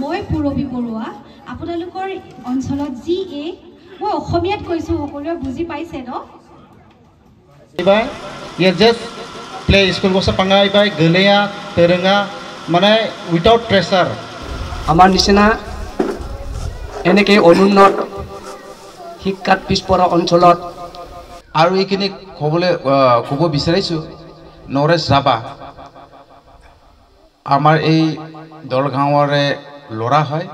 মই পুৰবী বৰুৱা আপোনালোকৰ অঞ্চলত যি মই অসমীয়াত কৈছোঁ সকলোৱে বুজি পাইছে ন এবাৰ ইয়ে জাস্ট প্লে স্কুল বসে পাঙ্গা এবাৰ গলেয়া তেৰঙা মানে উইদাউট প্ৰেছাৰ আমাৰ নিচিনা এনেকে অনুন্নত শিক্ষাত পিছপৰা অঞ্চলত আৰু এইখিনি ক'ব বিচাৰিছোঁ নৰেশ ৰাভা আমাৰ এই দলগাঁৱৰে ল'ৰা হয়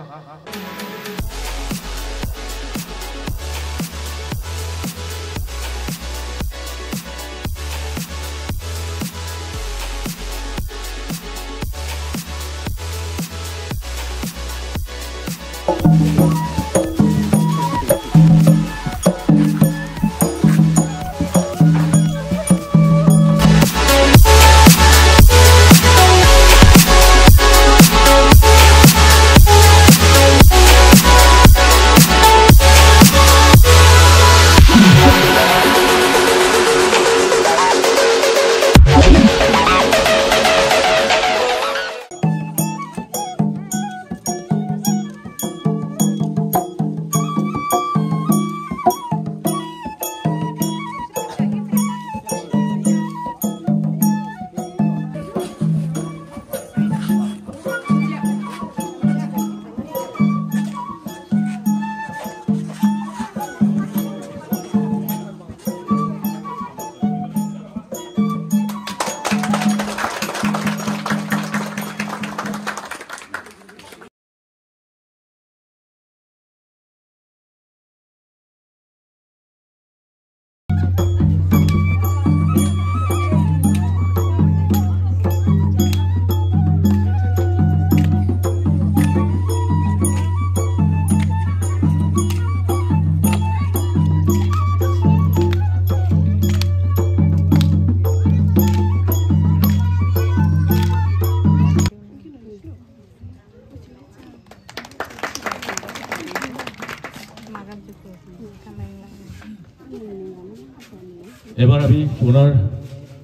এবাৰ আমি পুনৰ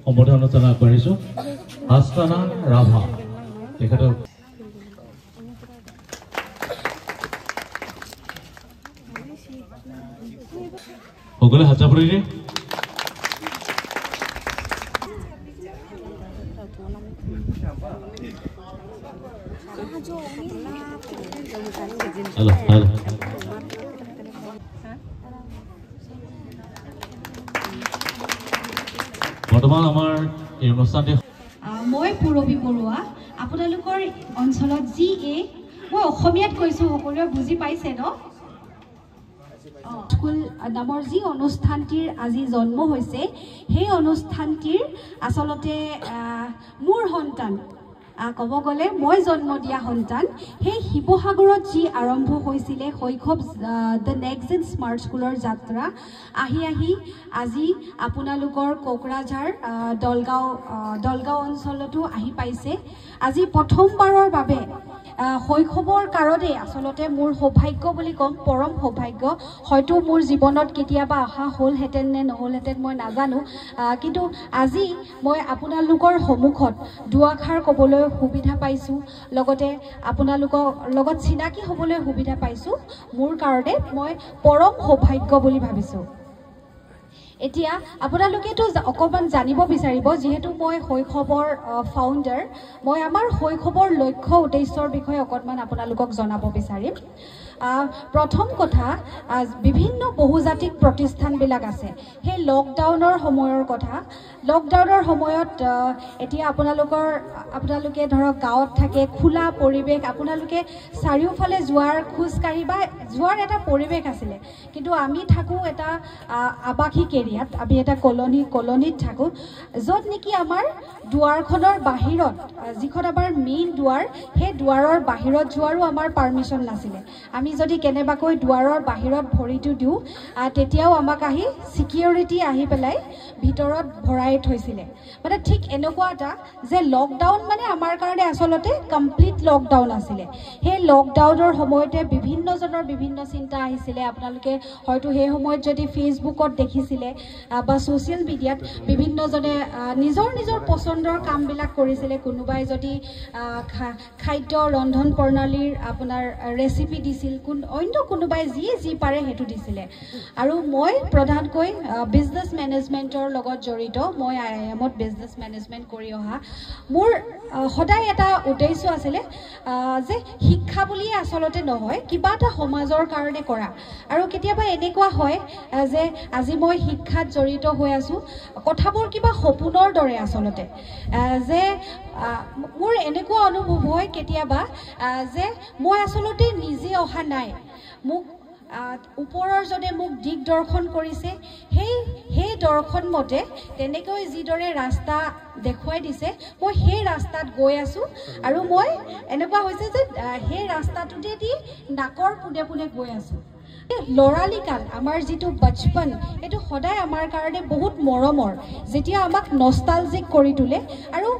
সম্বোধন আগবাঢ়িছোঁ আস্তানা ৰাভা তেখেতক সকলোৱে হাত চাপৰিৰে বৰ্তমান আমাৰ এই অনুষ্ঠানটি মই পুৰবী বৰুৱা আপোনালোকৰ অঞ্চলত যি মই অসমীয়াত কৈছোঁ সকলোৱে বুজি পাইছে ন স্কুল নামৰ যি অনুষ্ঠানটিৰ আজি জন্ম হৈছে সেই অনুষ্ঠানটিৰ আচলতে মোৰ সন্তান ক'ব গ'লে মই জন্ম দিয়া সন্তান সেই শিৱসাগৰত যি আৰম্ভ হৈছিলে শৈশৱ দ্য নেক্সট জেন স্মাৰ্ট স্কুলৰ যাত্ৰা আহি আজি আপোনালোকৰ কোকৰাঝাৰ দলগাঁও অঞ্চলতো আহি পাইছে আজি প্ৰথমবাৰৰ বাবে শৈশৱৰ কাৰণে আচলতে মোৰ সৌভাগ্য বুলি ক'ম পৰম সৌভাগ্য হয়তো মোৰ জীৱনত কেতিয়াবা অহা হ'লহেঁতেন নে নহ'লহেঁতেন মই নাজানো কিন্তু আজি মই আপোনালোকৰ সন্মুখত দুআষাৰ ক'বলৈ সুবিধা পাইছোঁ লগতে আপোনালোকৰ লগত চিনাকি হ'বলৈ সুবিধা পাইছোঁ মোৰ কাৰণে মই পৰম সৌভাগ্য বুলি ভাবিছোঁ এতিয়া আপোনালোকেতো অকণমান জানিব বিচাৰিব যিহেতু মই শৈশৱৰ ফাউণ্ডাৰ মই আমাৰ শৈশৱৰ লক্ষ্য উদ্দেশ্যৰ বিষয়ে অকণমান আপোনালোকক জনাব বিচাৰিম প্ৰথম কথা বিভিন্ন বহুজাতিক প্ৰতিষ্ঠানবিলাক আছে সেই লকডাউনৰ সময়ৰ কথা লকডাউনৰ সময়ত এতিয়া আপোনালোকে ধৰক গাঁৱত থাকে খোলা পৰিৱেশ আপোনালোকে চাৰিওফালে খোজকাঢ়ি বা যোৱাৰ এটা পৰিৱেশ আছিলে কিন্তু আমি থাকোঁ এটা আৱাসিক এৰিয়াত আমি এটা কলনীত থাকোঁ য'ত নেকি আমাৰ দুৱাৰখনৰ বাহিৰত যিখন আমাৰ মেইন দুৱাৰ সেই দুৱাৰৰ বাহিৰত যোৱাৰো আমাৰ পাৰ্মিশ্যন নাছিলে আমি যদি কেনেবাকৈ দুৱাৰৰ বাহিৰত ভৰিটো দিওঁ তেতিয়াও আমাক আহি ছিকিউৰিটি আহি পেলাই ভিতৰত ভৰাই থৈছিলে মানে ঠিক এনেকুৱা এটা যে লকডাউন মানে আমাৰ কাৰণে আচলতে কমপ্লিট লকডাউন আছিলে সেই লকডাউনৰ সময়তে বিভিন্নজনৰ বিভিন্ন চিন্তা আহিছিলে আপোনালোকে হয়তো সেই সময়ত যদি ফেচবুকত দেখিছিলে বা ছ'চিয়েল মিডিয়াত বিভিন্নজনে নিজৰ নিজৰ পচন্দৰ কামবিলাক কৰিছিলে কোনোবাই যদি খাদ্য ৰন্ধন প্ৰণালীৰ আপোনাৰ ৰেচিপি দিছিল অন্য কোনোবাই যি পাৰে সেইটো দিছিলে আৰু মই প্ৰধানকৈ বিজনেছ মেনেজমেণ্টৰ লগত জড়িত মই IIMত বিজনেছ মেনেজমেণ্ট কৰি অহা মোৰ সদায় এটা উদ্দেশ্য আছিলে যে শিক্ষা বুলিয়ে আচলতে নহয় কিবা এটা সমাজৰ কাৰণে কৰা আৰু কেতিয়াবা এনেকুৱা হয় যে আজি মই শিক্ষাত জড়িত হৈ আছোঁ কথাবোৰ কিবা সপোনৰ দৰে আচলতে যে মোৰ এনেকুৱা অনুভৱ হয় কেতিয়াবা যে মই আচলতে নিজে অহা নাই মোক ওপৰৰ জনে মোক দিগদৰ্শন কৰিছে সেই দৰ্শন মতে তেনেকৈ যিদৰে ৰাস্তা দেখুৱাই দিছে মই সেই ৰাস্তাত গৈ আছোঁ আৰু মই এনেকুৱা হৈছে যে সেই ৰাস্তাটোতেদি নাকৰ পোনে পোনে গৈ আছোঁ লৰালিকাল আমাৰ যিটো বচপন এইটো সদায় আমাৰ কাৰণে বহুত মৰমৰ যেতিয়া আমাক নষ্টালজিক কৰি তোলে আৰু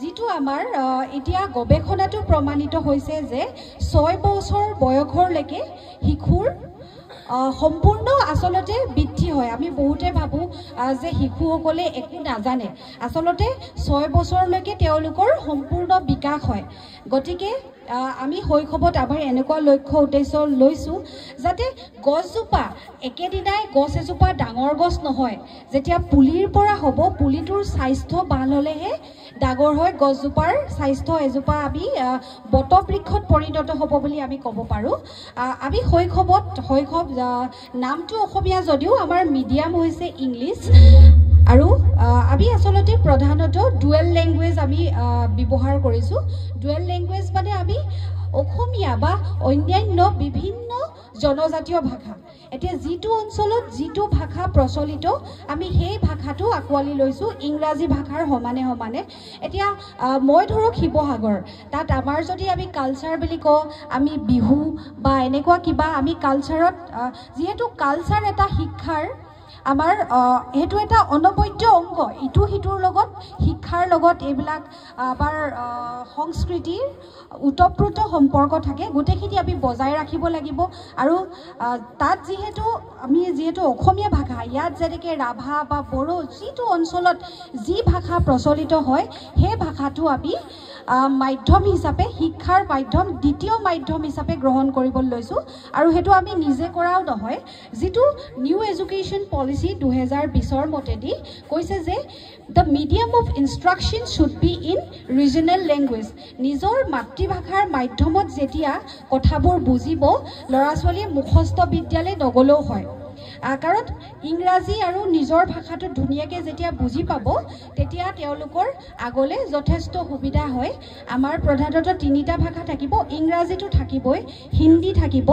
যিটো আমাৰ এতিয়া গৱেষণাটো প্ৰমাণিত হৈছে যে 6 বছৰ বয়সৰলৈকে শিশুৰ সম্পূৰ্ণ আচলতে বৃদ্ধি হয় আমি বহুতে ভাবোঁ যে শিশুসকলে একো নাজানে আচলতে 6 বছৰলৈকে তেওঁলোকৰ সম্পূৰ্ণ বিকাশ হয় গতিকে আমি শৈশৱত আমাৰ এনেকুৱা লক্ষ্য উদ্দেশ্য লৈছোঁ যাতে গছজোপা একেদিনাই গছ এজোপা ডাঙৰ গছ নহয় যেতিয়া পুলিৰ পৰা হ'ব পুলিটোৰ স্বাস্থ্য ভাল হ'লেহে ডাঙৰ হয় গছজোপাৰ স্বাস্থ্য এজোপা আমি বটবৃক্ষত পৰিণত হ'ব বুলি আমি ক'ব পাৰোঁ আমি শৈশৱ নামটো অসমীয়া যদিও আমাৰ মিডিয়াম হৈছে ইংলিছ আৰু আমি আচলতে প্ৰধানত ডুৱেল লেংগুৱেজ আমি ব্যৱহাৰ কৰিছোঁ ডুৱেল লেংগুৱেজ মানে আমি অসমীয়া বা অন্যান্য বিভিন্ন জনজাতীয় ভাষা এতিয়া যিটো অঞ্চলত যিটো ভাষা প্ৰচলিত আমি সেই ভাষাটো আঁকোৱালি লৈছোঁ ইংৰাজী ভাষাৰ সমানে এতিয়া মই ধৰক শিৱসাগৰ তাত আমাৰ যদি আমি কালচাৰ বুলি কওঁ আমি বিহু বা এনেকুৱা কিবা আমি কালচাৰত যিহেতু কালচাৰ এটা শিক্ষাৰ আমাৰ সেইটো এটা অনবদ্য অংগ ইটো সিটোৰ লগত শিক্ষাৰ লগত এইবিলাক আমাৰ সংস্কৃতিৰ ওতঃপ্ৰোত সম্পৰ্ক থাকে গোটেইখিনি আমি বজাই ৰাখিব লাগিব আৰু তাত যিহেতু অসমীয়া ভাষা ইয়াত যেনেকৈ ৰাভা বা বড়ো যিটো অঞ্চলত যি ভাষা প্ৰচলিত হয় সেই ভাষাটো আমি মাধ্যম হিচাপে শিক্ষাৰ মাধ্যম দ্বিতীয় মাধ্যম হিচাপে গ্ৰহণ কৰিবলৈ লৈছোঁ আৰু সেইটো আমি নিজে কৰাও নহয় যিটো নিউ এডুকেশ্যন পলিচি 2020 মতেদি কৈছে যে the medium of instruction should be in regional language নিজৰ মাতৃভাষাৰ মাধ্যমত যেতিয়া কথাবোৰ বুজিব ল'ৰা ছোৱালীয়ে মুখস্থ বিদ্যালয় নগ'লেও হয় কাৰণ ইংৰাজী আৰু নিজৰ ভাষাটো ধুনীয়াকৈ যেতিয়া বুজি পাব তেতিয়া তেওঁলোকৰ আগলৈ যথেষ্ট সুবিধা হয় আমাৰ প্ৰধানত 3টা ভাষা থাকিব ইংৰাজীটো থাকিবই হিন্দী থাকিব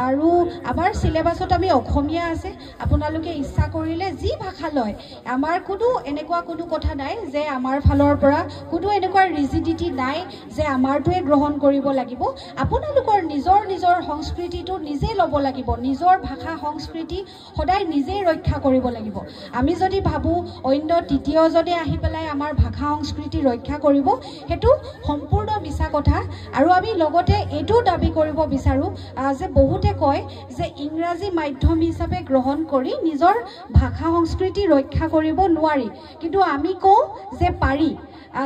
আৰু আমাৰ চিলেবাছত আমি অসমীয়া আছে আপোনালোকে ইচ্ছা কৰিলে যি ভাষা লয় আমাৰ এনেকুৱা কোনো কথা নাই যে আমাৰ ফালৰ পৰা কোনো এনেকুৱা ৰিজিডিটি নাই যে আমাৰটোৱে গ্ৰহণ কৰিব লাগিব আপোনালোকৰ নিজৰ সংস্কৃতিটো নিজে ল'ব লাগিব নিজৰ ভাষা সংস্কৃতি সদায় নিজেই ৰক্ষা কৰিব লাগিব আমি যদি ভাবোঁ অন্য তৃতীয়জনে আহি পেলাই আমাৰ ভাষা সংস্কৃতি ৰক্ষা কৰিব সেইটো সম্পূৰ্ণ মিছা কথা আৰু আমি লগতে এইটো দাবী কৰিব বিচাৰোঁ যে বহুতে কয় যে ইংৰাজী মাধ্যম হিচাপে গ্ৰহণ কৰি নিজৰ ভাষা সংস্কৃতি ৰক্ষা কৰিব নোৱাৰি কিন্তু আমি কওঁ যে পাৰি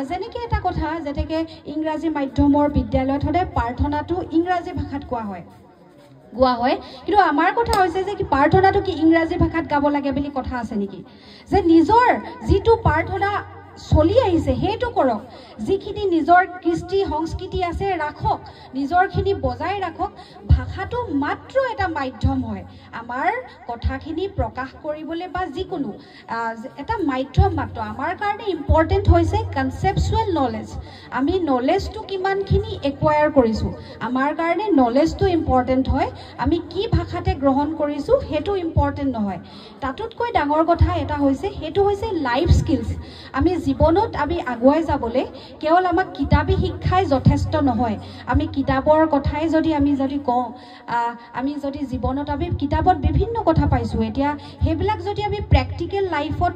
যেনেকৈ এটা কথা যেনেকৈ ইংৰাজী মাধ্যমৰ বিদ্যালয়ত সদায় প্ৰাৰ্থনাটো ইংৰাজী ভাষাত গোৱা হয় কিন্তু আমাৰ কথা হৈছে যে কি প্ৰাৰ্থনাটো কি ইংৰাজী ভাষাত গাব লাগে বুলি কথা আছে নেকি যে নিজৰ যিটো প্ৰাৰ্থনা চলি আহিছে সেইটো কৰক যিখিনি নিজৰ কৃষ্টি সংস্কৃতি আছে ৰাখক নিজৰখিনি বজাই ৰাখক ভাষাটো মাত্ৰ এটা মাধ্যম হয় আমাৰ কথাখিনি প্ৰকাশ কৰিবলৈ বা যিকোনো এটা মাধ্যম মাত্ৰ আমাৰ কাৰণে ইম্পৰ্টেণ্ট হৈছে কনচেপচুৱেল নলেজ আমি নলেজটো কিমানখিনি একুৱায়াৰ কৰিছোঁ আমাৰ কাৰণে নলেজটো ইম্পৰ্টেণ্ট হয় আমি কি ভাষাতে গ্ৰহণ কৰিছোঁ সেইটো ইম্পৰ্টেণ্ট নহয় তাতোতকৈ ডাঙৰ কথা এটা হৈছে সেইটো হৈছে লাইফ স্কিলছ আমি জীৱনত আমি আগুৱাই যাবলৈ কেৱল আমাক কিতাপী শিক্ষাই যথেষ্ট নহয় আমি কিতাপৰ কথাই যদি কওঁ আমি যদি জীৱনত আমি কিতাপত বিভিন্ন কথা পাইছোঁ এতিয়া সেইবিলাক যদি আমি প্ৰেক্টিকেল লাইফত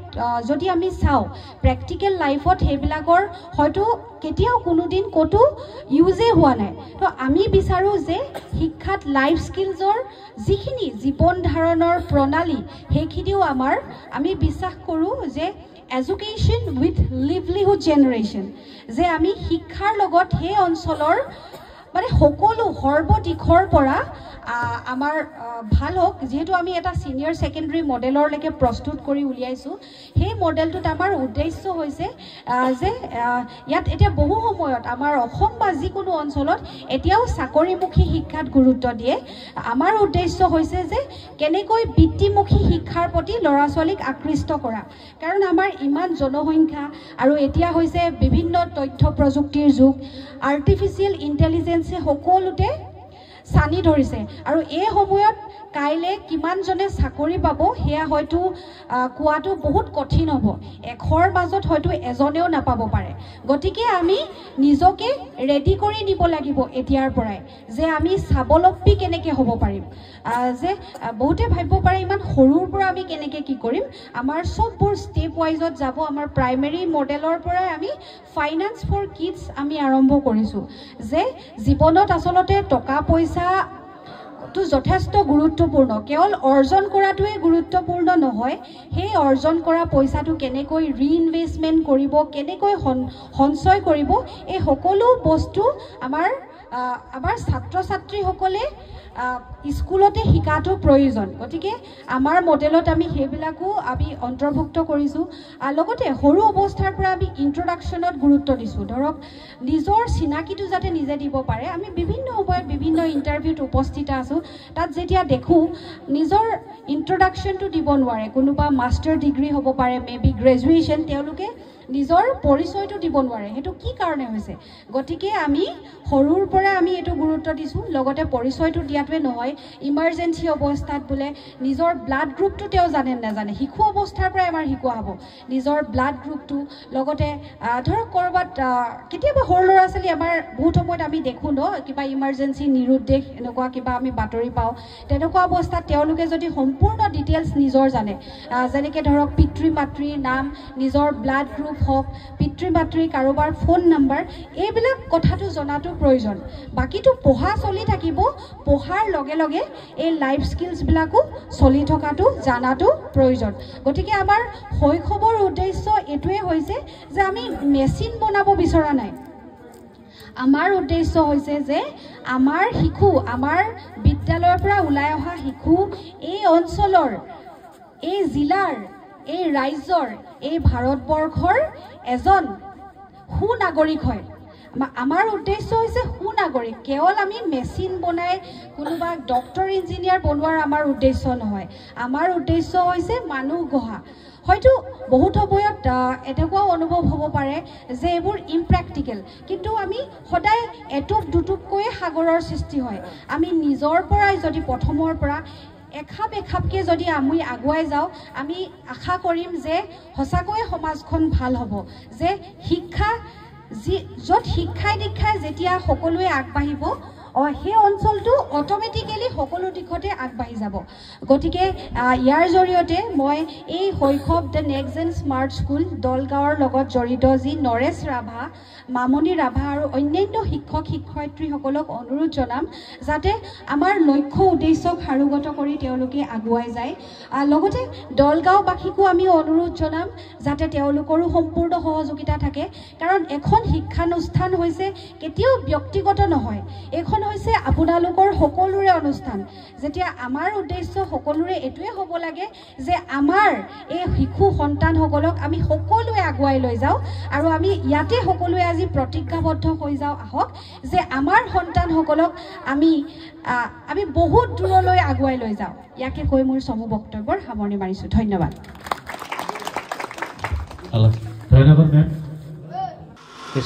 যদি আমি চাওঁ প্ৰেক্টিকেল লাইফত সেইবিলাকৰ হয়তো কেতিয়াও কোনোদিন ক'তো ইউজে হোৱা নাই তো আমি বিচাৰোঁ যে শিক্ষাত লাইফ স্কিলছৰ যিখিনি জীৱন ধাৰণৰ প্ৰণালী সেইখিনিও আমি বিশ্বাস কৰোঁ যে এডুকেশ্যন উইথ লিভলিহুড জেনেৰেশ্যন যে আমি শিক্ষাৰ লগত সেই অঞ্চলৰ মানে সকলো সৰ্বদিশৰ পৰা আমাৰ ভাল হওক যেহেতু আমি এটা সিনিয়ৰ সেকেন্ডাৰী মডেলৰলৈকে প্ৰস্তুত কৰি উলিয়াইছোঁ সেই মডেলটোত আমাৰ উদ্দেশ্য হৈছে যে ইয়াত এতিয়া বহু সময়ত আমাৰ অসম বা যিকোনো অঞ্চলত এতিয়াও চাকৰিমুখী শিক্ষাত গুৰুত্ব দিয়ে আমাৰ উদ্দেশ্য হৈছে যে কেনেকৈ বৃত্তিমুখী শিক্ষাৰ প্ৰতি ল'ৰা ছোৱালীক আকৃষ্ট কৰা কাৰণ আমাৰ ইমান জনসংখ্যা আৰু এতিয়া হৈছে বিভিন্ন তথ্য প্ৰযুক্তিৰ যুগ আৰ্টিফিচিয়েল ইণ্টেলিজেন্সে সকলোতে সানি ধৰিছে আৰু এই সময়ত কাইলে কিমানজনে চাকৰি পাব হেয়া হয়তো কোৱাটো বহুত কঠিন হ'ব এখৰ মাজত হয়তো এজনেও নাপাব পাৰে গতিকে আমি নিজকে ৰেডি কৰি নিব লাগিব এতিয়াৰ পৰাই যে আমি স্বাৱলম্বী কেনেকৈ হ'ব পাৰিম যে বহুতে ভাবিব পাৰে ইমান সৰুৰ পৰা আমি কেনেকৈ কি কৰিম আমাৰ সববোৰ ষ্টেপ ৱাইজত যাব আমাৰ প্ৰাইমেৰী মডেলৰ পৰাই আমি ফাইনেন্স ফৰ কিডছ আমি আৰম্ভ কৰিছোঁ যে জীৱনত আচলতে টকা পইচা তো যথেষ্ট গুৰুত্বপূৰ্ণ কেৱল অৰ্জন কৰাটোৱে গুৰুত্বপূৰ্ণ নহয় সেই অৰ্জন কৰা পইচাটো কেনেকৈ ৰিইনভেষ্টমেণ্ট কৰিব কেনেকৈ সঞ্চয় কৰিব এই সকলো বস্তু আমাৰ ছাত্ৰ ছাত্ৰীসকলে স্কুলতে শিকাটো প্ৰয়োজন গতিকে আমাৰ মডেলত আমি সেইবিলাকো আমি অন্তৰ্ভুক্ত কৰিছোঁ লগতে সৰু অৱস্থাৰ পৰা আমি ইন্ট্ৰডাকশ্যনত গুৰুত্ব দিছোঁ ধৰক নিজৰ চিনাকিটো যাতে নিজে দিব পাৰে আমি বিভিন্ন সময়ত বিভিন্ন ইণ্টাৰভিউত উপস্থিত আছোঁ তাত যেতিয়া দেখোঁ নিজৰ ইন্ট্ৰডাকশ্যনটো দিব নোৱাৰে কোনোবা মাষ্টাৰ ডিগ্ৰী হ'ব পাৰে মেবি গ্ৰেজুৱেশ্যন তেওঁলোকে নিজৰ পৰিচয়টো দিব নোৱাৰে হেতু কি কাৰণে হৈছে গতিকে আমি সৰুৰ পৰা আমি এটো গুৰুত্ব দিছো লগতে পৰিচয়টো দিয়াটোৱে নহয় ইমাৰ্জেন্সি অৱস্থাত বলে নিজৰ ব্লাড গ্ৰুপটো তেও জানে নাজানে শিশু অৱস্থাৰ পৰা আমাৰ শিকোৱা হ'ব নিজৰ ব্লাড গ্ৰুপটো লগতে ধৰক কৰবাত কেতিয়াবা সৰু ল'ৰা ছোৱালী আমাৰ বহুত সময়ত আমি দেখো ন কিবা ইমাৰ্জেন্সি নিৰুদ্দেশ এনেকুৱা কিবা আমি বাতৰি পাওঁ তেনেকুৱা অৱস্থাত তেওঁলোকে যদি সম্পূৰ্ণ ডিটেইলছ নিজৰ জানে যেনেকৈ ধৰক পিতৃ মাতৃৰ নাম নিজৰ ব্লাড গ্ৰুপ হওক পিতৃ মাতৃ কাৰোবাৰ ফোন নাম্বাৰ এইবিলাক কথাটো জনাটো প্ৰয়োজন বাকিটো পঢ়া চলি থাকিব পঢ়াৰ লগে লগে এই লাইফ স্কিলছবিলাকো চলি থকাটো জানাটো প্ৰয়োজন গতিকে আমাৰ শৈশৱৰ উদ্দেশ্য এটোৱে হৈছে যে আমি মেচিন বনাব বিচৰা নাই আমাৰ উদ্দেশ্য হৈছে যে আমাৰ শিশু আমাৰ বিদ্যালয়ৰ পৰা ওলাই অহা শিশু এই অঞ্চলৰ এই জিলাৰ এই ৰাজ্যৰ এই ভাৰতবৰ্ষৰ এজন সুনাগৰিক হয় আমাৰ উদ্দেশ্য হৈছে সুনাগৰিক কেৱল আমি মেচিন বনাই কোনোবা ডক্টৰ ইঞ্জিনিয়াৰ বনোৱাৰ আমাৰ উদ্দেশ্য নহয় আমাৰ উদ্দেশ্য হৈছে মানুহ গঢ়া হয়তো বহুত সময়ত এনেকুৱাও অনুভৱ হ'ব পাৰে যে এইবোৰ ইম্প্ৰেক্টিকেল কিন্তু আমি সদায় এটুপ দুটুপকৈ সাগৰৰ সৃষ্টি হয় আমি নিজৰ পৰাই যদি প্ৰথমৰ পৰা এখাপ এখাপকে যদি আমি আগুৱাই যাওঁ আমি আশা কৰিম যে সঁচাকৈয়ে সমাজখন ভাল হ'ব যে শিক্ষা য'ত শিক্ষাই দীক্ষাই যেতিয়া সকলোৱে আগবাঢ়িব সেই অঞ্চলটো অটোমেটিক্যালি সকলো দিশতে আগবাঢ়ি যাব গতিকে ইয়াৰ জৰিয়তে মই এই শৈশৱ the next gen smart school দলগাঁৱৰ লগত জড়িত যি নৰেশ ৰাভা মামনি ৰাভা আৰু অন্যান্য শিক্ষক শিক্ষয়িত্ৰীসকলক অনুৰোধ জনাম যাতে আমাৰ লক্ষ্য উদ্দেশ্যক সাৰোগত কৰি তেওঁলোকে আগুৱাই যায় লগতে দলগাঁওবাসীকো আমি অনুৰোধ জনাম যাতে তেওঁলোকৰো সম্পূৰ্ণ সহযোগিতা থাকে কাৰণ এখন শিক্ষানুষ্ঠান হৈছে কেতিয়াও ব্যক্তিগত নহয় এখন হৈছে আপোনালোকৰ সকলোৰে অনুষ্ঠান যেতিয়া আমাৰ উদ্দেশ্য সকলোৰে এটোৱে হ'ব লাগে যে আমাৰ এই শিশু সন্তানসকলক আমি সকলোৱে আগুৱাই লৈ যাওঁ আৰু আমি ইয়াতে সকলোৱে আজি প্ৰতিজ্ঞাবদ্ধ হৈ যাওঁ আহক যে আমাৰ সন্তানসকলক আমি বহুত দূৰলৈ আগুৱাই লৈ যাওঁ ইয়াকে কৈ মোৰ সমু বক্তব্যৰ সামৰণি মাৰিছোঁ ধন্যবাদ ধন্যবাদ মেম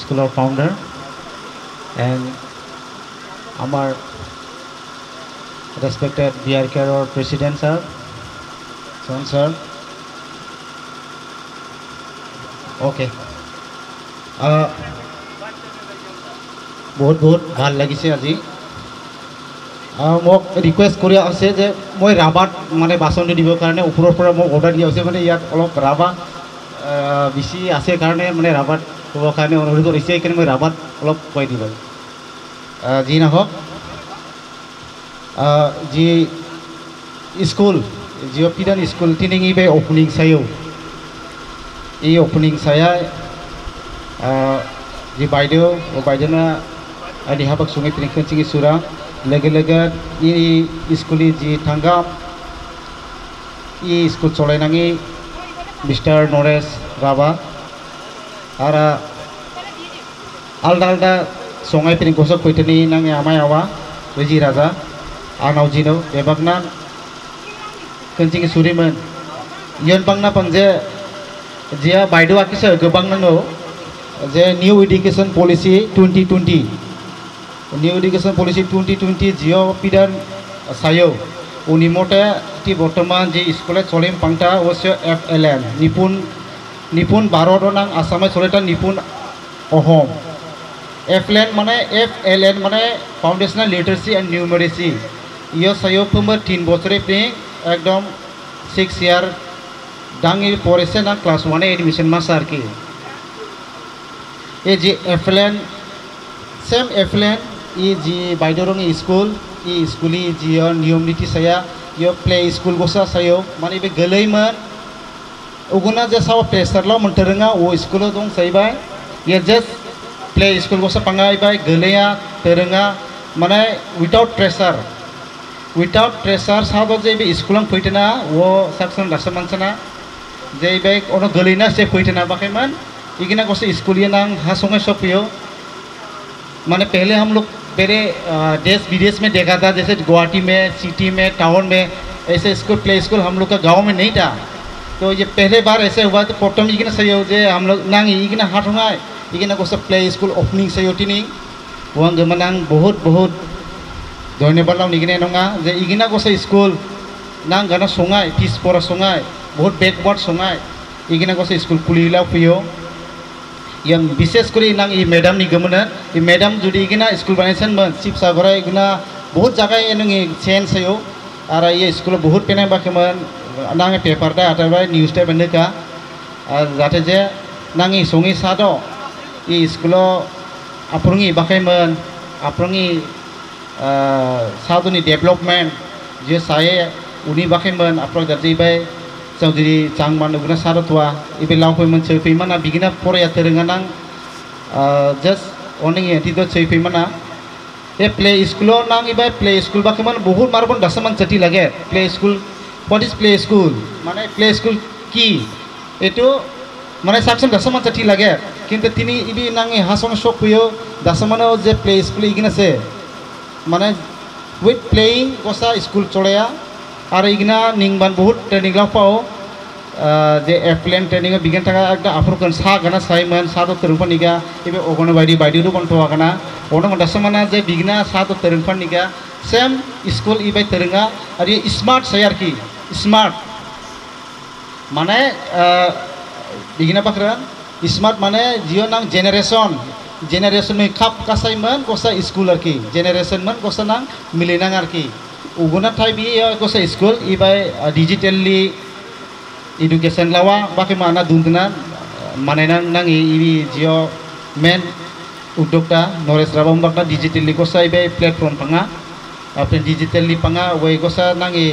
স্কুলৰ founder and our respected BR Care President sir, Son sir. Okay. বহুত বহুত ভাল লাগিছে আজি মোক ৰিকুৱেষ্ট কৰি আছে যে মই ৰাবাত মানে বাচনটো দিবৰ কাৰণে ওপৰৰ পৰা মোক অৰ্ডাৰ দিয়া হৈছে মানে ইয়াত অলপ ৰাবাত বেছি আছে কাৰণে মানে ৰাবাত ক'বৰ কাৰণে অনুৰোধ কৰিছে সেইকাৰণে মই ৰাবাত অলপ কৈ দিব যি নহওক যি স্কুল जियो पिदान स्कुल तिनिंग बे ओपनिंग सायो ये ओपनिंग साया जी बाइदेव बाइदेवना देहाबक सुंगे तिनिंग चिंगी सुरा लगे लगे ये स्कुली जी थांगा ये स्कुल चलायनांगी मिस्टर नरेश राबा आरा आलदा आलदा संगाय तिनिंग गोसो कोइतनी नांगे आमाय आवा रेजी राजा आनाव जिनो बेबागना कंचिंग सुरीमन यन बांगना पंजे जिया बाइदो आकिसे गोबां नांगौ जे new education policy 2020 new education policy 2020 जियो पिदान सायो उनि मते ति बर्तमान जे स्कुले चलेम पांगता ओसे FLN निपुण भारत नां आसामे चलेता निपुण अहम FLN माने FLN माने फाउंडेशनल लिटरेसी एंड न्यूमेरेसी यो सायो फमर 3 बछरे पे एकदम 6 ईयर दांगी परेसे ना क्लास 1 एडमिशन मासार की ये जी FLN सेम FLN ये जी बाइदोरंग स्कूल ये स्कूली जी नियम नीति साया यो प्ले स्कूल गोसा सायो माने बे गलैमन उगुना जे साव प्रेसार ला मोनथरंगा वो स्कूल दं साइबाय ये जस्ट प्ले स्कूल गोसा पांगायबाय गलैया तरंगा माने विदाउट प्रेसार सादो जे बे स्कूल फैतना वो साक्सन दास मानसना जे बे ono गलैना से फैतना बाखैमन इगिना गोसे स्कूल ये नांग हासोंगे सपियो माने पहले हम लोग मेरे देश विदेश में देखा था जैसे गुवाहाटी में सिटी में टाउन में ऐसे स्कूल प्ले स्कूल हम लोग का गांव में नहीं था तो ये पहले बार ऐसे हुआ तो प्रथम इगिना सही हो जे हम लोग नांग इगिना हाथ होंगे इगिना गोसे प्ले स्कूल ओपनिंग सही होती नहीं वहाँ गमनांग बहुत बहुत धन्यवाद लाव निगिने नंगा जे इगिना गोसे स्कूल नांग गाना सोंगाय फीस परा सोंगाय बहुत बैकवर्ड सोंगाय इगिना गोसे स्कूल खुलिला फैयो yang विशेष करी नांग ई मैडम नि गमना ई मैडम जुदी इगिना स्कूल बानायसन मन शिवसागर इगिना बहुत जगह नंगे चेंज सयो आरो ये स्कूल बहुत पेना बाकेमन नांगे पेपर दा आटाबाय न्यूज टा बनेका आर जाते जे नांगी सोंगी सादो ई स्कूल आप्रंगी बाकेमन आप्रंगी सादुनि डेभलपमेंट जे साये उनि बाकेमन आप्रं जाजिबाय चौधरी चांगमान उगना सारतवा इबे लावफैमन सैफैमाना बिगिना फराया थोरोङा नां जस्ट अनेक एंटिदो सैफैमाना ए प्ले स्कूल नां इबे प्ले स्कूल बाकेमन बहुत मारबन दासमान चटी लागे play school what is play school माने प्ले स्कूल की एतो माने साक्सन दासमान चटी लागे किंतु तिनि इबे नांगे हासं शक फैयो दासमानो जे प्ले स्कूल इगिना से माने विथ प्लेइंग गोसा स्कूल चलेया आरो इगिना निंगबान बहुत ट्रेनिंग लाफाओ जे FLN ट्रेनिंग बिगिन थाका एकदम आफरकन सा गाना साइमन सादो तरंफानिगा इबे अगनबायदि बायदि रु बनथवा गाना ono दासमाना जे बिगिना सादो तरंफानिगा सेम स्कूल इबे तरंगा आरो स्मार्ट सायार की स्मार्ट माने बिगिना बाखरा स्मार्ट माने जियो नां जेनेरेशन में खाप कासाइमन गोसा स्कूल आर की जेनेरेशन मन गोसा नां मिलिनां आर की उगुना थाई बि गोसा स्कूल इबाय डिजिटली एडुकेशन लावा बाकी माना दुंदना मानेना नांगी इबि जियो मेन उद्योगता नरेश राबम बाकना डिजिटली गोसा इबाय प्लेटफॉर्म पांगा आपन डिजिटली पांगा वे गोसा नांगी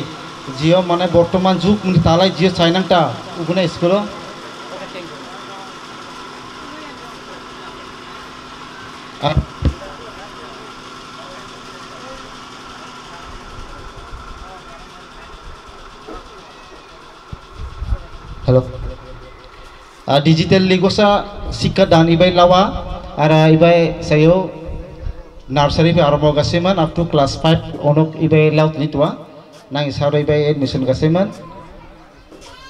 जियो माने बर्तमान जुग मुनि तालाय जियो चाइनांता उगुना स्कूल हेलो डिजिटल लिगोसा शिक्षा दान इबाय लावा आरो इबाय सायो नार्सारी पे आरम्भ गासैमन अप टू क्लास 5 अनक इबाय लाउट नितवा नांग सारो इबाय एडमिशन गासैमन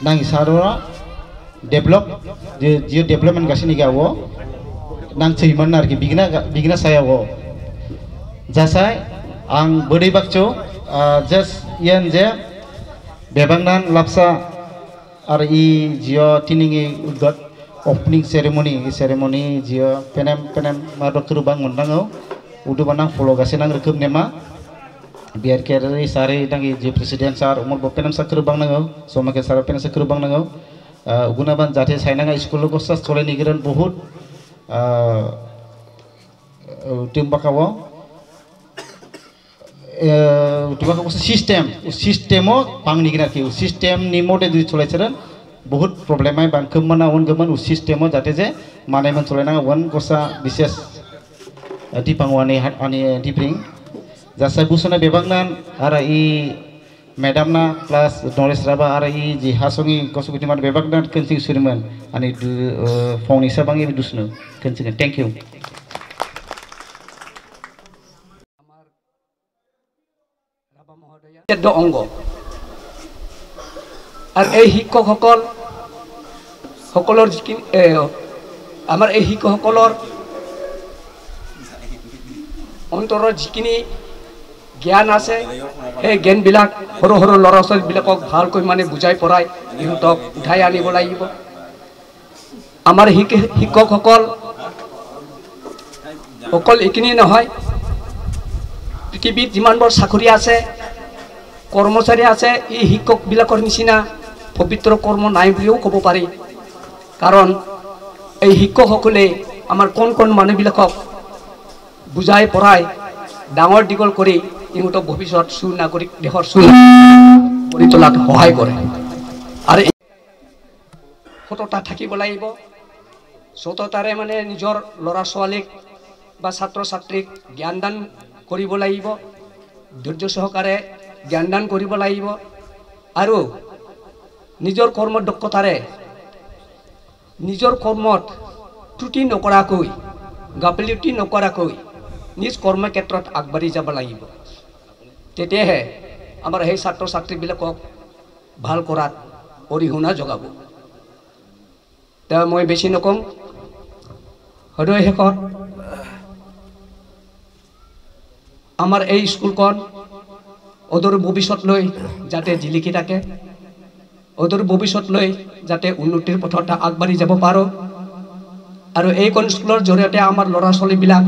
नांग सारो डेभलप जे डेभलपमेंट गासैनि गावो नांग चैमन आरकी बिगिना सायावो जासाय आं बोदै बाकचो जस्ट यन जे बेबांनान लापसा और ई जियो तिनिंगी उद्गत opening ceremony jia penem marokru bang undang udu banang follow gasenang rekum nema biar kere sare dangi je presiden sar umur penem sakru bang nango so make sar penem sakru bang nango uguna ban jate sainanga school ko sas chole nigiran bahut tim bakawo tuba ko sistemo pang nigiran ki sistem ni mode di chole charan बहुत problem है बांग कमना one गमन उस सिस्टमो जाते जे माने मन चलेना one कोसा विशेष दिपांगवानी आनी दिप्रिंग जासा बुसना बेबांगनान आरा ई मैडम ना प्लस नॉलेज राबा आरा ई जी हासोंगी कसुगुति मान बेबांगनान कनसिं सुरिमन आनी फोंनि साबांगी दुसनो कनसिं थैंक यू राबा महोदय द अंग আর এই শিক্ষকসকলৰ যিখিনি আমাৰ এই শিক্ষকসকলৰ অন্তৰৰ যিখিনি জ্ঞান আছে সেই জ্ঞানবিলাক সৰু সৰু ল'ৰা ছোৱালীবিলাকক ভালকৈ মানে বুজাই পৰাই ইহঁতক উঠাই আনিব লাগিব আমাৰ শিক্ষকসকল অকল এইখিনি নহয় পৃথিৱীত যিমানবোৰ চাকৰি আছে কৰ্মচাৰী আছে এই শিক্ষকবিলাকৰ নিচিনা পবিত্ৰ কৰ্ম নাই বুলিও ক'ব পাৰি কাৰণ এই শিক্ষকসকলে আমাৰ কোন মানুহবিলাকক বুজাই পৰাই ডাঙৰ দীঘল কৰি ইহঁতক ভৱিষ্যত সুনাগৰিক দেশৰ কৰি তোলাত সহায় কৰে আৰু সততা থাকিব লাগিব সততাৰে মানে নিজৰ ল'ৰা ছোৱালীক বা ছাত্ৰ ছাত্ৰীক জ্ঞানদান কৰিব লাগিব ধৈৰ্য সহকাৰে জ্ঞানদান কৰিব লাগিব আৰু নিজৰ কৰ্ম দক্ষতাৰে নিজৰ কৰ্মত ত্ৰুটি নকৰাকৈ গাফিলতি নকৰাকৈ নিজ কৰ্মক্ষেত্ৰত আগবাঢ়ি যাব লাগিব তেতিয়াহে আমাৰ সেই ছাত্ৰ ছাত্ৰীবিলাকক ভাল কৰাত অৰিহণা যোগাব তেওঁ মই বেছি নকম সদয় শেষত আমাৰ এই স্কুলখন অদূৰ ভৱিষ্যতলৈ যাতে জিলিকি থাকে অদূৰ ভৱিষ্যতলৈ যাতে উন্নতিৰ পথত আগবাঢ়ি যাব পাৰোঁ আৰু এইখন স্কুলৰ জৰিয়তে আমাৰ ল'ৰা ছোৱালীবিলাক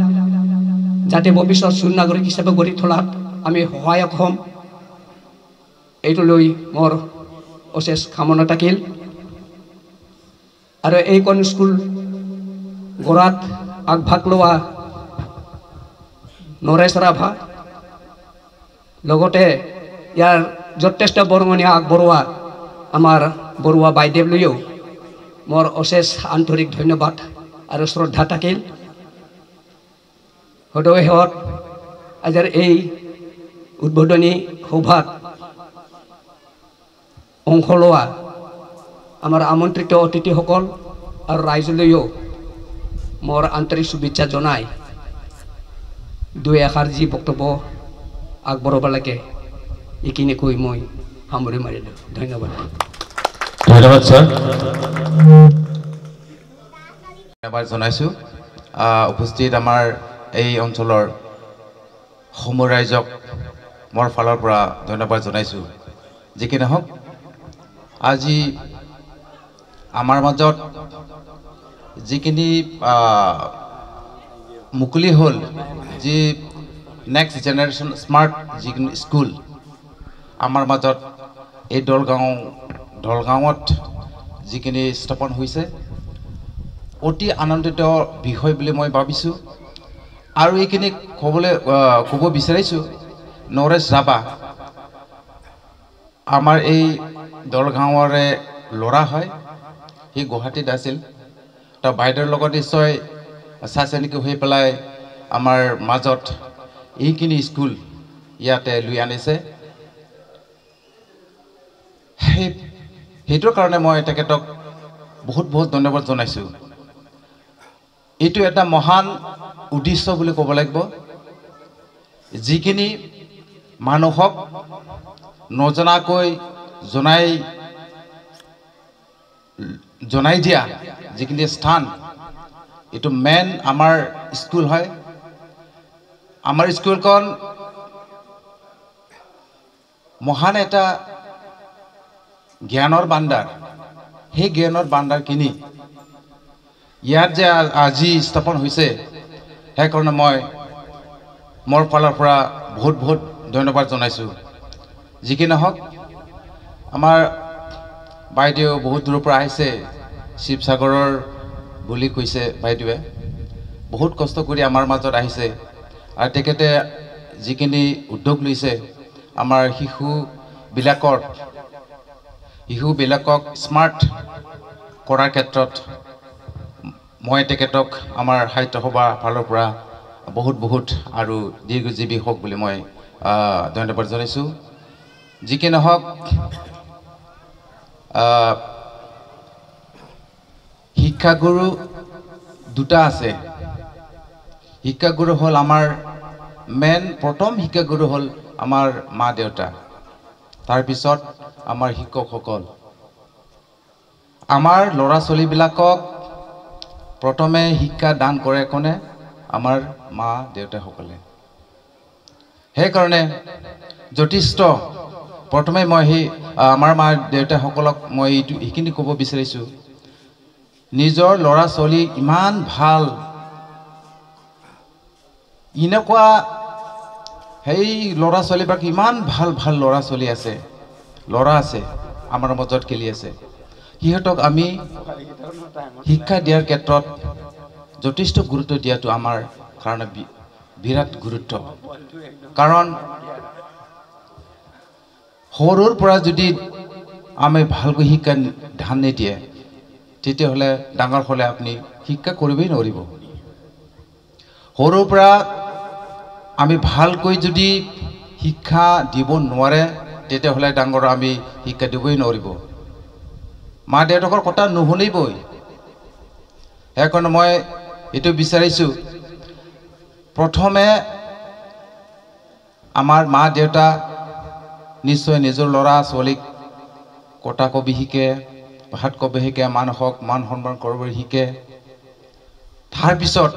যাতে ভৱিষ্যত সুনাগৰিক হিচাপে গঢ়ি তোলাত আমি সহায়ক হ'ম এইটো লৈ মোৰ অশেষ কামনা থাকিল আৰু এইখন স্কুল গঢ়াত আগভাগ লোৱা নৰেশ ৰাভা লগতে ইয়াৰ যথেষ্ট বৰঙণি আগবঢ়োৱা আমাৰ বৰুৱা বাইদেউলৈও মোৰ অশেষ আন্তৰিক ধন্যবাদ আৰু শ্ৰদ্ধা থাকিল সদয় শেষত আজিৰ এই উদ্বোধনী সভাত অংশ লোৱা আমাৰ আমন্ত্ৰিত অতিথিসকল আৰু ৰাইজলৈও মোৰ আন্তৰিক শুভেচ্ছা জনাই দুই এষাৰ যি বক্তব্য আগবঢ়াব লাগে এইখিনি কৈ মই সামৰি মাৰিলোঁ ধন্যবাদ ধন্যবাদ স্যাৰ ধন্যবাদ জনাইছোঁ উপস্থিত আমাৰ এই অঞ্চলৰ সমূহ ৰাইজক মোৰ ফালৰ পৰা ধন্যবাদ জনাইছোঁ যিকি নহওক আজি আমাৰ মাজত যিখিনি মুকলি হ'ল যি নেক্সট জেনেৰেশ্যন স্মাৰ্ট যিখিনি স্কুল আমাৰ মাজত এই দলগাঁৱত যিখিনি স্থাপন হৈছে অতি আনন্দিত বিষয় বুলি মই ভাবিছোঁ আৰু এইখিনি ক'ব বিচাৰিছোঁ নৰেশ ৰাভা আমাৰ এই দলগাঁৱৰে ল'ৰা হয় সি গুৱাহাটীত আছিল তো বাইদেউৰ লগত নিশ্চয় চাচেনিকি হৈ পেলাই আমাৰ মাজত এইখিনি স্কুল ইয়াতে লৈ আনিছে সেইটোৰ কাৰণে মই তেখেতক বহুত ধন্যবাদ জনাইছোঁ এইটো এটা মহান উদ্দেশ্য বুলি ক'ব লাগিব যিখিনি মানুহক নজনাকৈ জনাই দিয়া যিখিনি স্থান এইটো মেইন আমাৰ স্কুল হয় আমাৰ স্কুলখন মহান এটা জ্ঞানৰ ভাণ্ডাৰ সেই জ্ঞানৰ ভাণ্ডাৰখিনি ইয়াত যে আজি স্থাপন হৈছে সেইকাৰণে মই মোৰ ফালৰ পৰা বহুত বহুত ধন্যবাদ জনাইছোঁ। যি কি নহওক আমাৰ বাইদেউ বহুত দূৰৰ পৰা আহিছে, শিৱসাগৰৰ বুলি কৈছে বাইদেৱে। বহুত কষ্ট কৰি আমাৰ মাজত আহিছে আৰু তেখেতে যিখিনি উদ্যোগ লৈছে আমাৰ শিশুবিলাকক স্মাৰ্ট কৰাৰ ক্ষেত্ৰত মই তেখেতক আমাৰ সাহিত্য সভাৰ ফালৰ পৰা বহুত বহুত আৰু দীৰ্ঘজীৱী হওক বুলি মই ধন্যবাদ জনাইছোঁ। যি কি নহওক শিক্ষাগুৰু দুটা আছে। শিক্ষাগুৰু হ'ল আমাৰ প্ৰথম শিক্ষাগুৰু হ'ল আমাৰ মা দেউতা, তাৰপিছত আমাৰ শিক্ষকসকল। আমাৰ ল'ৰা ছোৱালীবিলাকক প্ৰথমে শিক্ষা দান কৰে কোনে? আমাৰ মা দেউতাসকলে। সেইকাৰণে যথেষ্ট প্ৰথমে মই আমাৰ মা দেউতাসকলক মই এইখিনি ক'ব বিচাৰিছোঁ, নিজৰ ল'ৰা ছোৱালী ইমান ভাল, এনেকুৱা সেই ল'ৰা ছোৱালীবিলাক ইমান ভাল ভাল ল'ৰা ছোৱালী আছে, ল'ৰা আছে আমাৰ মাজত খেলি আছে। সিহঁতক আমি শিক্ষা দিয়াৰ ক্ষেত্ৰত যথেষ্ট গুৰুত্ব দিয়াটো আমাৰ কাৰণে বিৰাট গুৰুত্ব। কাৰণ সৰুৰ পৰা যদি আমি ভালকৈ শিক্ষা ধ্যান নিদিয়ে তেতিয়াহ'লে ডাঙৰ হ'লে আপুনি শিক্ষা কৰিবই নোৱাৰিব। সৰুৰ পৰা আমি ভালকৈ যদি শিক্ষা দিব নোৱাৰে তেতিয়াহ'লে ডাঙৰ আমি শিক্ষা দিবই নোৱাৰিব। মা দেউতাকৰ কথা নুশুনিবই। সেইকাৰণে মই এইটো বিচাৰিছোঁ, প্ৰথমে আমাৰ মা দেউতা নিশ্চয় নিজৰ ল'ৰা ছোৱালীক কথা ক'ব শিকে, ভাত ক'ব শিকে, মানুহক মান সন্মান কৰিব শিকে। তাৰপিছত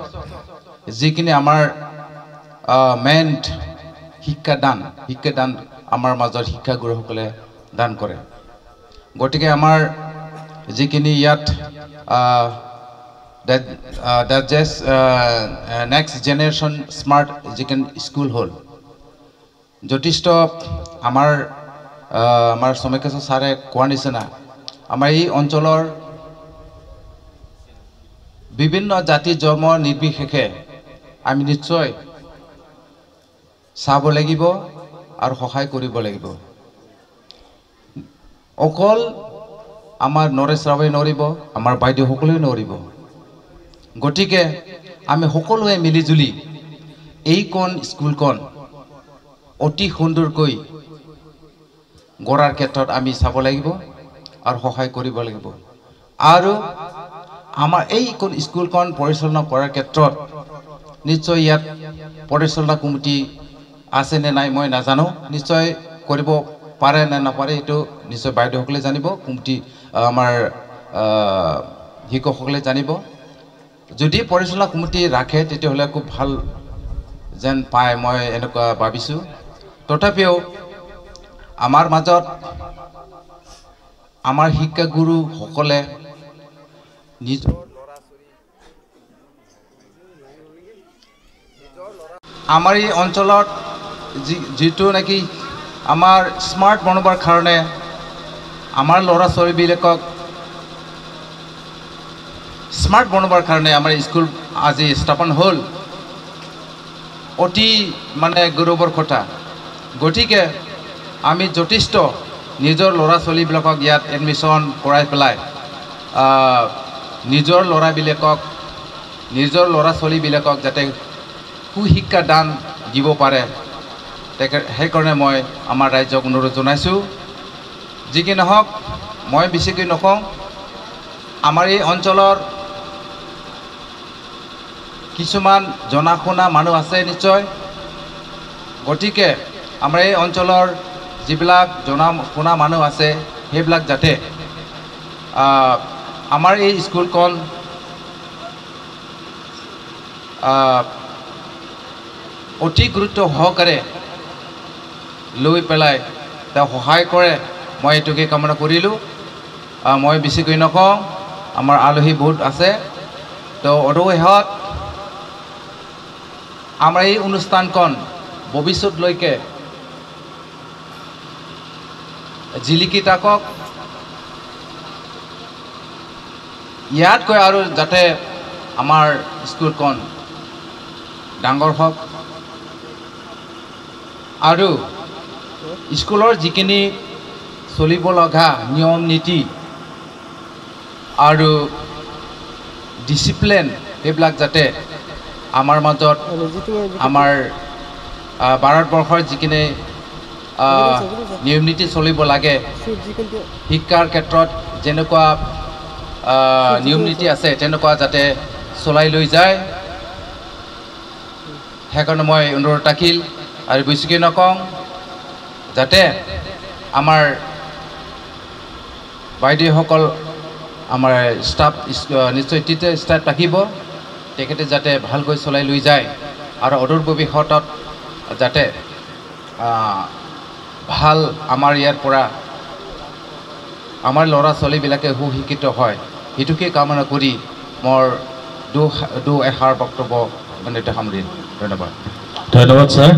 যিখিনি আমাৰ মেইন শিক্ষাদান আমাৰ মাজত শিক্ষাগুৰুসকলে দান কৰে। গতিকে আমাৰ যিখিনি ইয়াত নেক্সট জেনেৰেশ্যন স্মাৰ্ট যিখিনি স্কুল হ'ল, যথেষ্ট আমাৰ সমীক্ষা ছাৰে কোৱাৰ নিচিনা আমাৰ এই অঞ্চলৰ বিভিন্ন জাতি ধৰ্ম নিৰ্বিশেষে আমি নিশ্চয় চাব লাগিব আৰু সহায় কৰিব লাগিব। অকল আমাৰ নৰেশ ৰাৱে নোৱাৰিব, আমাৰ বাইদেউসকলেও নোৱাৰিব। গতিকে আমি সকলোৱে মিলিজুলি এইখন স্কুলখন অতি সুন্দৰকৈ গঢ়াৰ ক্ষেত্ৰত আমি চাব লাগিব আৰু সহায় কৰিব লাগিব। আৰু আমাৰ এইখন স্কুলখন পৰিচালনা কৰাৰ ক্ষেত্ৰত নিশ্চয় ইয়াত পৰিচালনা কমিটি আছে নে নাই মই নাজানো, নিশ্চয় কৰিব পাৰে নে নপাৰে এইটো নিশ্চয় বাইদেউসকলে জানিব, কমিটি আমাৰ শিক্ষকসকলে জানিব। যদি পৰিচালনা কমিটি ৰাখে তেতিয়াহ'লে খুব ভাল যেন পায় মই এনেকুৱা ভাবিছোঁ। তথাপিও আমাৰ মাজত আমাৰ শিক্ষাগুৰুসকলে নিজৰ আমাৰ এই অঞ্চলত যিটো নেকি আমাৰ স্মাৰ্ট বনাবৰ কাৰণে আমাৰ ল'ৰা ছোৱালীবিলাকক স্মাৰ্ট বনাবৰ কাৰণে আমাৰ স্কুল আজি স্থাপন হ'ল, অতি গৌৰৱৰ কথা। গতিকে আমি যথেষ্ট নিজৰ ল'ৰা ছোৱালীবিলাকক ইয়াত এডমিশ্যন কৰাই পেলাই নিজৰ ল'ৰা ছোৱালীবিলাকক যাতে সুশিক্ষা দান দিব পাৰে, সেইকাৰণে মই আমাৰ ৰাইজক অনুৰোধ জনাইছোঁ। যি কি নহওক মই বেছিকৈ নকওঁ, আমাৰ এই অঞ্চলৰ কিছুমান জনা শুনা মানুহ আছে নিশ্চয়। গতিকে আমাৰ এই অঞ্চলৰ যিবিলাক জনা শুনা মানুহ আছে সেইবিলাক যাতে আমাৰ এই স্কুলখন অতি গুৰুত্ব সহকাৰে লৈ পেলাই তেওঁ সহায় কৰে, মই এইটোকে কামনা কৰিলোঁ। মই বেছিকৈ নকওঁ, আমাৰ আলহী বহুত আছে, তো অদৌহত আমাৰ এই অনুষ্ঠানখন ভৱিষ্যতলৈকে জিলিকি থাকক ইয়াতকৈ আৰু যাতে আমাৰ স্কুলখন ডাঙৰ হওক আৰু স্কুলৰ যিখিনি চলিব লগা নিয়ম নীতি আৰু ডিচিপ্লিন এইবিলাক যাতে আমাৰ মাজত আমাৰ ভাৰতবৰ্ষৰ যিখিনি নিয়ম নীতি চলিব লাগে শিক্ষাৰ ক্ষেত্ৰত যেনেকুৱা নিয়ম নীতি আছে তেনেকুৱা যাতে চলাই লৈ যায় সেইকাৰণে মই অনুৰোধ ৰাখিল আৰু বেছিকৈ নকওঁ যাতে আমাৰ বাইদেউসকল আমাৰ ষ্টাফ নিশ্চয় টিচাৰ ষ্টাফ থাকিব তেখেতে যাতে ভালকৈ চলাই লৈ যায় আৰু অদূৰ ভৱিষ্যতত যাতে ভাল আমাৰ ইয়াৰ পৰা আমাৰ ল'ৰা ছোৱালীবিলাকে সুশিক্ষিত হয় সেইটোকে কামনা কৰি মোৰ এষাৰ বক্তব্য সামৰিল ধন্যবাদ ধন্যবাদ স্যাৰ।